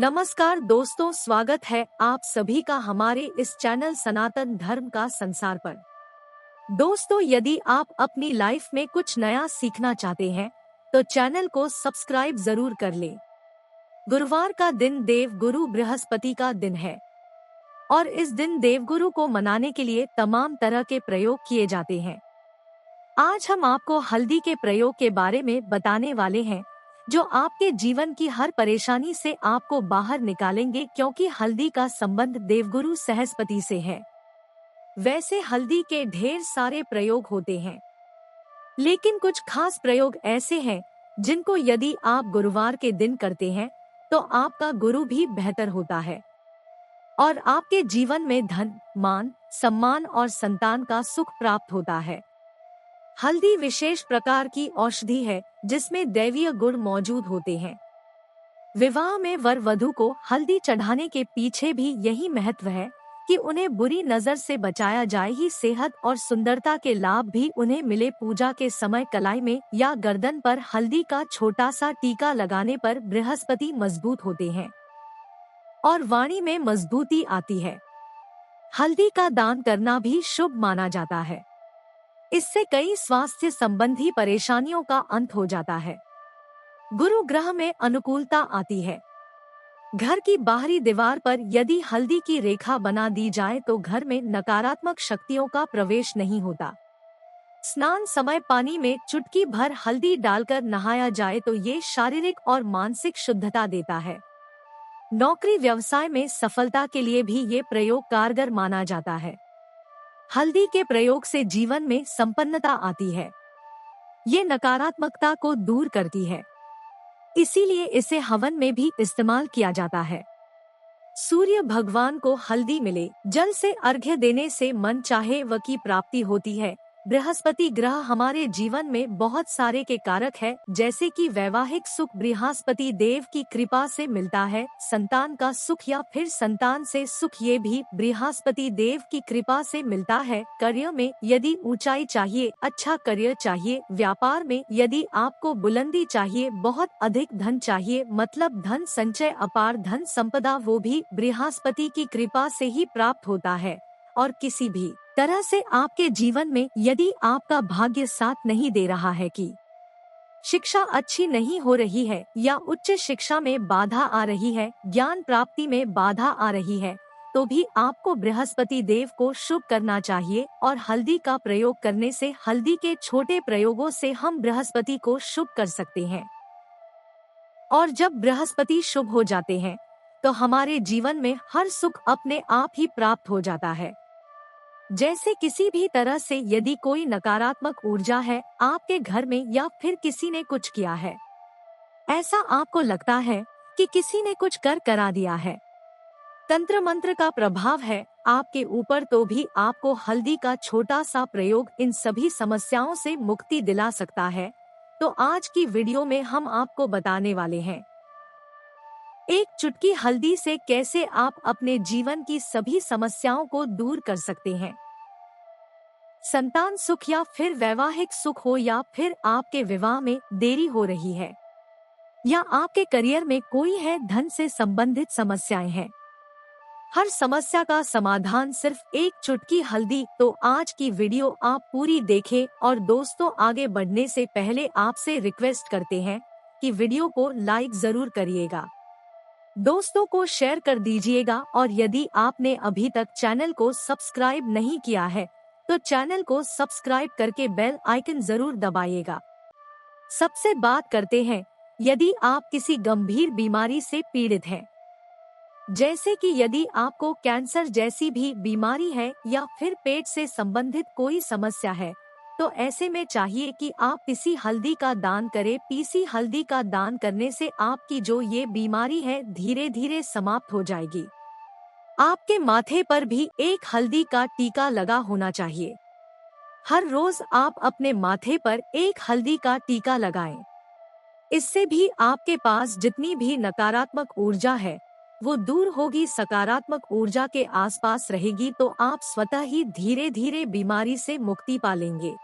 नमस्कार दोस्तों, स्वागत है आप सभी का हमारे इस चैनल सनातन धर्म का संसार पर। दोस्तों, यदि आप अपनी लाइफ में कुछ नया सीखना चाहते हैं तो चैनल को सब्सक्राइब जरूर कर लें। गुरुवार का दिन देवगुरु बृहस्पति का दिन है और इस दिन देवगुरु को मनाने के लिए तमाम तरह के प्रयोग किए जाते हैं। आज हम आपको हल्दी के प्रयोग के बारे में बताने वाले हैं जो आपके जीवन की हर परेशानी से आपको बाहर निकालेंगे, क्योंकि हल्दी का संबंध देवगुरु सहस्पति से है। वैसे हल्दी के ढेर सारे प्रयोग होते हैं, लेकिन कुछ खास प्रयोग ऐसे हैं जिनको यदि आप गुरुवार के दिन करते हैं तो आपका गुरु भी बेहतर होता है और आपके जीवन में धन, मान, सम्मान और संतान का सुख प्राप्त होता है। हल्दी विशेष प्रकार की औषधि है जिसमें दैवीय गुण मौजूद होते हैं। विवाह में वर वधू को हल्दी चढ़ाने के पीछे भी यही महत्व है कि उन्हें बुरी नजर से बचाया जाए। ही सेहत और सुंदरता के लाभ भी उन्हें मिले। पूजा के समय कलाई में या गर्दन पर हल्दी का छोटा सा टीका लगाने पर बृहस्पति मजबूत होते हैं और वाणी में मजबूती आती है। हल्दी का दान करना भी शुभ माना जाता है। इससे कई स्वास्थ्य संबंधी परेशानियों का अंत हो जाता है। गुरु ग्रह में अनुकूलता आती है। घर की बाहरी दीवार पर यदि हल्दी की रेखा बना दी जाए तो घर में नकारात्मक शक्तियों का प्रवेश नहीं होता। स्नान समय पानी में चुटकी भर हल्दी डालकर नहाया जाए तो ये शारीरिक और मानसिक शुद्धता देता है। नौकरी व्यवसाय में सफलता के लिए भी ये प्रयोग कारगर माना जाता है। हल्दी के प्रयोग से जीवन में संपन्नता आती है। ये नकारात्मकता को दूर करती है, इसीलिए इसे हवन में भी इस्तेमाल किया जाता है। सूर्य भगवान को हल्दी मिले जल से अर्घ्य देने से मन चाहे व की प्राप्ति होती है। बृहस्पति ग्रह हमारे जीवन में बहुत सारे के कारक है, जैसे कि वैवाहिक सुख बृहस्पति देव की कृपा से मिलता है। संतान का सुख या फिर संतान से सुख ये भी बृहस्पति देव की कृपा से मिलता है। करियर में यदि ऊंचाई चाहिए, अच्छा करियर चाहिए, व्यापार में यदि आपको बुलंदी चाहिए, बहुत अधिक धन चाहिए, मतलब धन संचय, अपार धन संपदा, वो भी बृहस्पति की कृपा से ही प्राप्त होता है। और किसी भी तरह से आपके जीवन में यदि आपका भाग्य साथ नहीं दे रहा है, कि शिक्षा अच्छी नहीं हो रही है या उच्च शिक्षा में बाधा आ रही है, ज्ञान प्राप्ति में बाधा आ रही है, तो भी आपको बृहस्पति देव को शुभ करना चाहिए। और हल्दी का प्रयोग करने से, हल्दी के छोटे प्रयोगों से हम बृहस्पति को शुभ कर सकते हैं। और जब बृहस्पति शुभ हो जाते हैं तो हमारे जीवन में हर सुख अपने आप ही प्राप्त हो जाता है। जैसे किसी भी तरह से यदि कोई नकारात्मक ऊर्जा है आपके घर में या फिर किसी ने कुछ किया है, ऐसा आपको लगता है कि किसी ने कुछ करा दिया है, तंत्र मंत्र का प्रभाव है आपके ऊपर, तो भी आपको हल्दी का छोटा सा प्रयोग इन सभी समस्याओं से मुक्ति दिला सकता है। तो आज की वीडियो में हम आपको बताने वाले हैं एक चुटकी हल्दी से कैसे आप अपने जीवन की सभी समस्याओं को दूर कर सकते हैं। संतान सुख या फिर वैवाहिक सुख हो, या फिर आपके विवाह में देरी हो रही है, या आपके करियर में कोई है धन से संबंधित समस्याएं हैं, हर समस्या का समाधान सिर्फ एक चुटकी हल्दी। तो आज की वीडियो आप पूरी देखें। और दोस्तों, आगे बढ़ने से पहले आपसे रिक्वेस्ट करते हैं कि वीडियो को लाइक जरूर करिएगा, दोस्तों को शेयर कर दीजिएगा, और यदि आपने अभी तक चैनल को सब्सक्राइब नहीं किया है तो चैनल को सब्सक्राइब करके बेल आइकन जरूर दबाइएगा। सबसे बात करते हैं, यदि आप किसी गंभीर बीमारी से पीड़ित हैं, जैसे कि यदि आपको कैंसर जैसी भी बीमारी है या फिर पेट से संबंधित कोई समस्या है, तो ऐसे में चाहिए कि आप पीसी हल्दी का दान करें। पीसी हल्दी का दान करने से आपकी जो ये बीमारी है धीरे धीरे समाप्त हो जाएगी। आपके माथे पर भी एक हल्दी का टीका लगा होना चाहिए। हर रोज आप अपने माथे पर एक हल्दी का टीका लगाएं। इससे भी आपके पास जितनी भी नकारात्मक ऊर्जा है वो दूर होगी, सकारात्मक ऊर्जा के आसपास रहेगी, तो आप स्वतः ही धीरे धीरे बीमारी से मुक्ति पा लेंगे।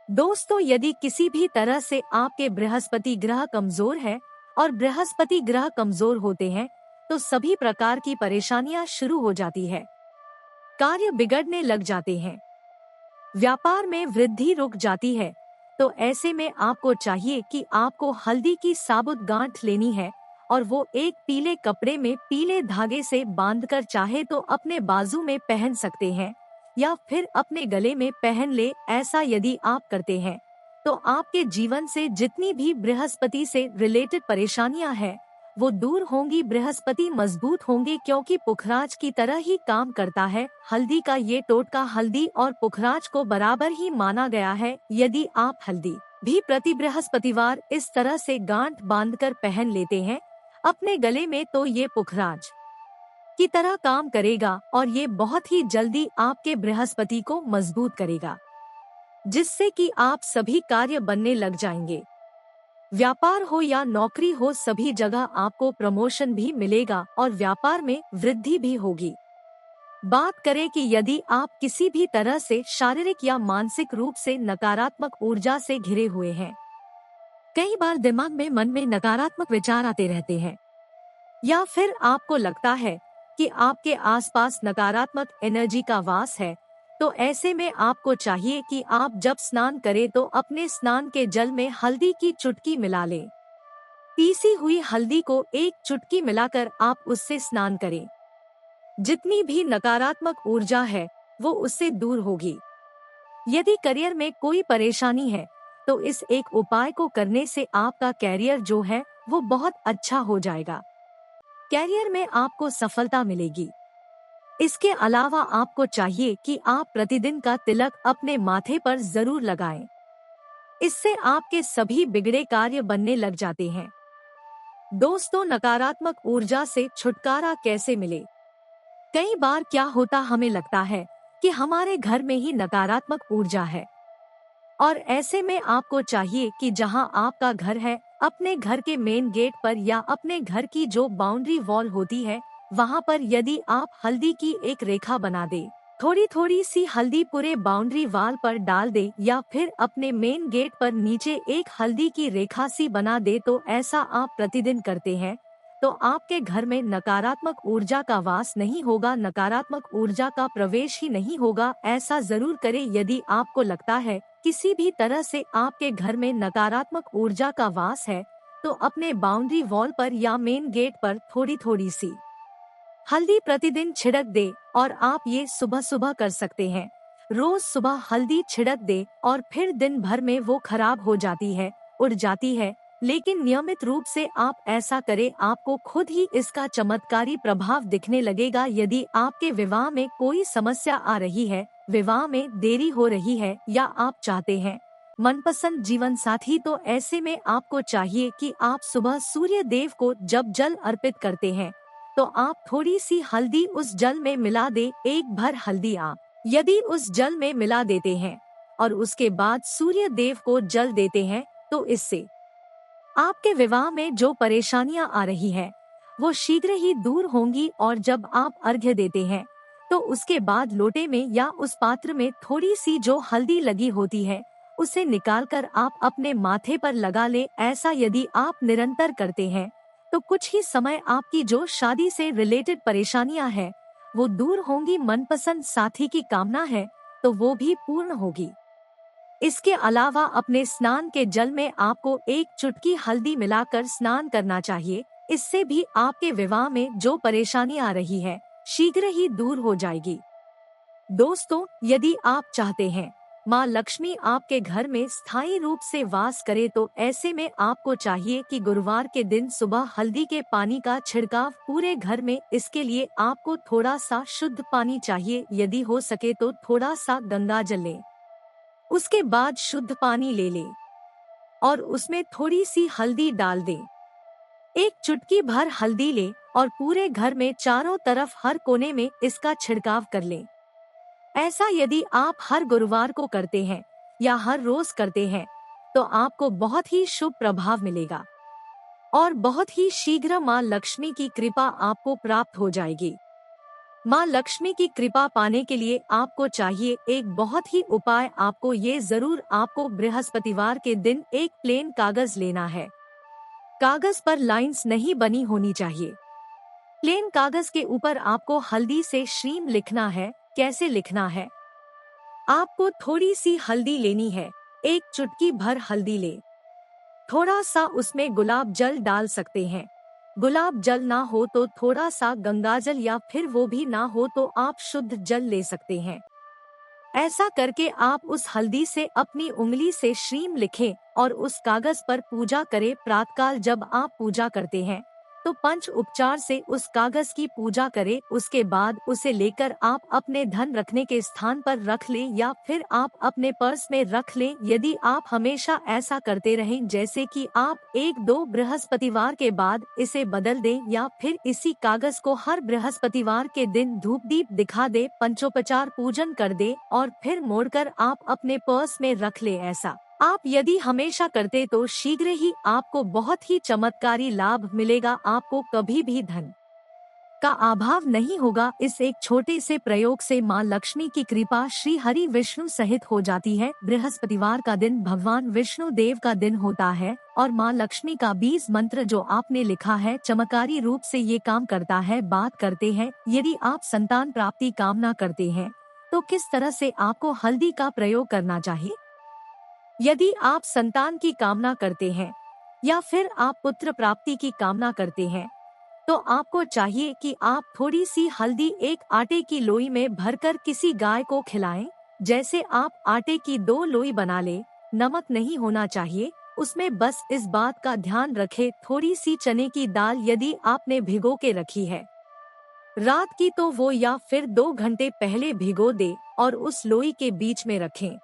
दोस्तों, यदि किसी भी तरह से आपके बृहस्पति ग्रह कमजोर है, और बृहस्पति ग्रह कमजोर होते हैं तो सभी प्रकार की परेशानियां शुरू हो जाती है। कार्य बिगड़ने लग जाते हैं, व्यापार में वृद्धि रुक जाती है। तो ऐसे में आपको चाहिए कि आपको हल्दी की साबुत गांठ लेनी है और वो एक पीले कपड़े में पीले धागे से बांधकर चाहे तो अपने बाजू में पहन सकते हैं या फिर अपने गले में पहन ले। ऐसा यदि आप करते हैं तो आपके जीवन से जितनी भी बृहस्पति से रिलेटेड परेशानियां हैं वो दूर होंगी। बृहस्पति मजबूत होंगे क्योंकि पुखराज की तरह ही काम करता है। हल्दी का ये टोटका हल्दी और पुखराज को बराबर ही माना गया है। यदि आप हल्दी भी प्रति बृहस्पतिवार इस तरह से गांठ बांधकर पहन लेते हैं अपने गले में तो ये पुखराज की तरह काम करेगा और ये बहुत ही जल्दी आपके बृहस्पति को मजबूत करेगा, जिससे कि आप सभी कार्य बनने लग जाएंगे। व्यापार हो या नौकरी हो, सभी जगह आपको प्रमोशन भी मिलेगा और व्यापार में वृद्धि भी होगी। बात करें कि यदि आप किसी भी तरह से शारीरिक या मानसिक रूप से नकारात्मक ऊर्जा से घिरे हुए हैं, कई बार दिमाग में मन में नकारात्मक विचार आते रहते हैं या फिर आपको लगता है कि आपके आसपास नकारात्मक एनर्जी का वास है, तो ऐसे में आपको चाहिए कि आप जब स्नान करें तो अपने स्नान के जल में हल्दी की चुटकी मिला लें। पीसी हुई हल्दी को एक चुटकी मिलाकर आप उससे स्नान करें। जितनी भी नकारात्मक ऊर्जा है वो उससे दूर होगी। यदि करियर में कोई परेशानी है तो इस एक उपाय को करने से आपका कैरियर जो है वो बहुत अच्छा हो जाएगा। कैरियर में आपको सफलता मिलेगी। इसके अलावा आपको चाहिए कि आप प्रतिदिन का तिलक अपने माथे पर जरूर लगाएं। इससे आपके सभी बिगड़े कार्य बनने लग जाते हैं। दोस्तों, नकारात्मक ऊर्जा से छुटकारा कैसे मिले? कई बार क्या होता, हमें लगता है कि हमारे घर में ही नकारात्मक ऊर्जा है और ऐसे में आपको चाहिए कि जहां आपका घर है अपने घर के मेन गेट पर या अपने घर की जो बाउंड्री वॉल होती है वहां पर यदि आप हल्दी की एक रेखा बना दे, थोड़ी थोड़ी सी हल्दी पूरे बाउंड्री वॉल पर डाल दे या फिर अपने मेन गेट पर नीचे एक हल्दी की रेखा सी बना दे, तो ऐसा आप प्रतिदिन करते हैं तो आपके घर में नकारात्मक ऊर्जा का वास नहीं होगा, नकारात्मक ऊर्जा का प्रवेश ही नहीं होगा। ऐसा जरूर करें। यदि आपको लगता है किसी भी तरह से आपके घर में नकारात्मक ऊर्जा का वास है तो अपने बाउंड्री वॉल पर या मेन गेट पर थोड़ी थोड़ी सी हल्दी प्रतिदिन छिड़क दे और आप ये सुबह सुबह कर सकते हैं। रोज सुबह हल्दी छिड़क दे और फिर दिन भर में वो खराब हो जाती है, उड़ जाती है, लेकिन नियमित रूप से आप ऐसा करें, आपको खुद ही इसका चमत्कारी प्रभाव दिखने लगेगा। यदि आपके विवाह में कोई समस्या आ रही है, विवाह में देरी हो रही है या आप चाहते हैं मनपसंद जीवन साथी, तो ऐसे में आपको चाहिए कि आप सुबह सूर्य देव को जब जल अर्पित करते हैं तो आप थोड़ी सी हल्दी उस जल में मिला दे। एक भर हल्दी आप यदि उस जल में मिला देते हैं और उसके बाद सूर्य देव को जल देते हैं तो इससे आपके विवाह में जो परेशानियां आ रही हैं, वो शीघ्र ही दूर होंगी। और जब आप अर्घ्य देते हैं तो उसके बाद लोटे में या उस पात्र में थोड़ी सी जो हल्दी लगी होती है उसे निकालकर आप अपने माथे पर लगा ले। ऐसा यदि आप निरंतर करते हैं तो कुछ ही समय आपकी जो शादी से रिलेटेड परेशानियां हैं वो दूर होंगी। मनपसंद साथी की कामना है तो वो भी पूर्ण होगी। इसके अलावा अपने स्नान के जल में आपको एक चुटकी हल्दी मिलाकर स्नान करना चाहिए। इससे भी आपके विवाह में जो परेशानी आ रही है शीघ्र ही दूर हो जाएगी। दोस्तों, यदि आप चाहते हैं माँ लक्ष्मी आपके घर में स्थायी रूप से वास करे तो ऐसे में आपको चाहिए कि गुरुवार के दिन सुबह हल्दी के पानी का छिड़काव पूरे घर में। इसके लिए आपको थोड़ा सा शुद्ध पानी चाहिए, यदि हो सके तो थोड़ा सा गंगा जल लें। उसके बाद शुद्ध पानी ले लें और उसमें थोड़ी सी हल्दी डाल दें। एक चुटकी भर हल्दी लें और पूरे घर में चारों तरफ हर कोने में इसका छिड़काव कर लें। ऐसा यदि आप हर गुरुवार को करते हैं या हर रोज करते हैं तो आपको बहुत ही शुभ प्रभाव मिलेगा और बहुत ही शीघ्र माँ लक्ष्मी की कृपा आपको प्राप्त हो जाएगी। माँ लक्ष्मी की कृपा पाने के लिए आपको चाहिए एक बहुत ही उपाय। आपको ये जरूर आपको बृहस्पतिवार के दिन एक प्लेन कागज लेना है। कागज पर लाइंस नहीं बनी होनी चाहिए। प्लेन कागज के ऊपर आपको हल्दी से श्रीम लिखना है। कैसे लिखना है? आपको थोड़ी सी हल्दी लेनी है, एक चुटकी भर हल्दी ले, थोड़ा सा उसमें गुलाब जल डाल सकते हैं। गुलाब जल ना हो तो थोड़ा सा गंगा जल, या फिर वो भी ना हो तो आप शुद्ध जल ले सकते हैं। ऐसा करके आप उस हल्दी से अपनी उंगली से श्रीम लिखें और उस कागज पर पूजा करें। प्रातःकाल जब आप पूजा करते हैं तो पंच उपचार से उस कागज की पूजा करें। उसके बाद उसे लेकर आप अपने धन रखने के स्थान पर रख लें, या फिर आप अपने पर्स में रख लें। यदि आप हमेशा ऐसा करते रहें, जैसे कि आप 1-2 बृहस्पतिवार के बाद इसे बदल दें, या फिर इसी कागज को हर बृहस्पतिवार के दिन धूप दीप दिखा दे, पंचोपचार पूजन कर दे और फिर मोड़कर आप अपने पर्स में रख ले। ऐसा आप यदि हमेशा करते तो शीघ्र ही आपको बहुत ही चमत्कारी लाभ मिलेगा। आपको कभी भी धन का अभाव नहीं होगा। इस एक छोटे से प्रयोग से माँ लक्ष्मी की कृपा श्री हरि विष्णु सहित हो जाती है। बृहस्पतिवार का दिन भगवान विष्णु देव का दिन होता है और माँ लक्ष्मी का बीज मंत्र जो आपने लिखा है चमत्कारी रूप से ये काम करता है। बात करते हैं, यदि आप संतान प्राप्ति कामना करते हैं तो किस तरह से आपको हल्दी का प्रयोग करना चाहिए। यदि आप संतान की कामना करते हैं या फिर आप पुत्र प्राप्ति की कामना करते हैं तो आपको चाहिए कि आप थोड़ी सी हल्दी एक आटे की लोई में भरकर किसी गाय को खिलाएं। जैसे आप आटे की 2 लोई बना ले, नमक नहीं होना चाहिए उसमें। बस इस बात का ध्यान रखें, थोड़ी सी चने की दाल यदि आपने भिगो के रखी है रात की तो वो या फिर 2 घंटे पहले भिगो दे और उस लोई के बीच में रखें।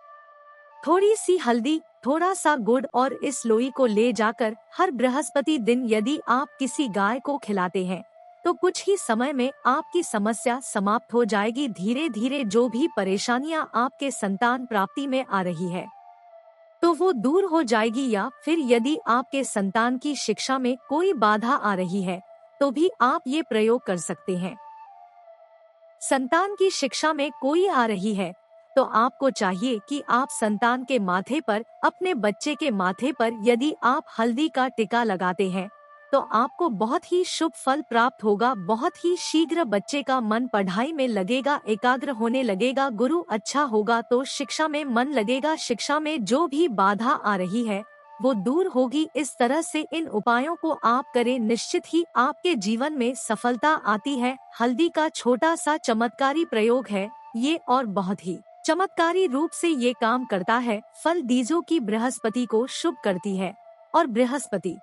थोड़ी सी हल्दी, थोड़ा सा गुड़ और इस लोई को ले जाकर हर बृहस्पति दिन यदि आप किसी गाय को खिलाते हैं तो कुछ ही समय में आपकी समस्या समाप्त हो जाएगी। धीरे धीरे जो भी परेशानियां आपके संतान प्राप्ति में आ रही है तो वो दूर हो जाएगी। या फिर यदि आपके संतान की शिक्षा में कोई बाधा आ रही है तो भी आप ये प्रयोग कर सकते हैं। संतान की शिक्षा में कोई आ रही है तो आपको चाहिए कि आप संतान के माथे पर, अपने बच्चे के माथे पर यदि आप हल्दी का टिका लगाते हैं तो आपको बहुत ही शुभ फल प्राप्त होगा। बहुत ही शीघ्र बच्चे का मन पढ़ाई में लगेगा, एकाग्र होने लगेगा, गुरु अच्छा होगा तो शिक्षा में मन लगेगा। शिक्षा में जो भी बाधा आ रही है वो दूर होगी। इस तरह से इन उपायों को आप करें, निश्चित ही आपके जीवन में सफलता आती है। हल्दी का छोटा सा चमत्कारी प्रयोग है ये और बहुत ही चमत्कारी रूप से ये काम करता है। फल दीजों की बृहस्पति को शुभ करती है और बृहस्पति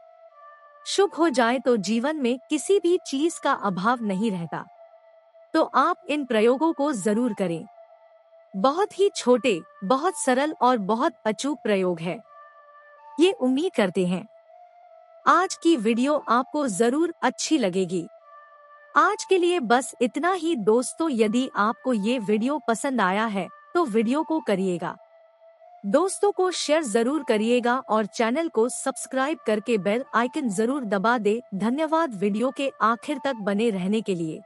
शुभ हो जाए तो जीवन में किसी भी चीज का अभाव नहीं रहता। तो आप इन प्रयोगों को जरूर करें। बहुत ही छोटे, बहुत सरल और बहुत अचूक प्रयोग है ये। उम्मीद करते हैं आज की वीडियो आपको जरूर अच्छी लगेगी। आज के लिए बस इतना ही दोस्तों। यदि आपको ये वीडियो पसंद आया है तो वीडियो को करिएगा, दोस्तों को शेयर जरूर करिएगा और चैनल को सब्सक्राइब करके बेल आइकन जरूर दबा दे। धन्यवाद वीडियो के आखिर तक बने रहने के लिए।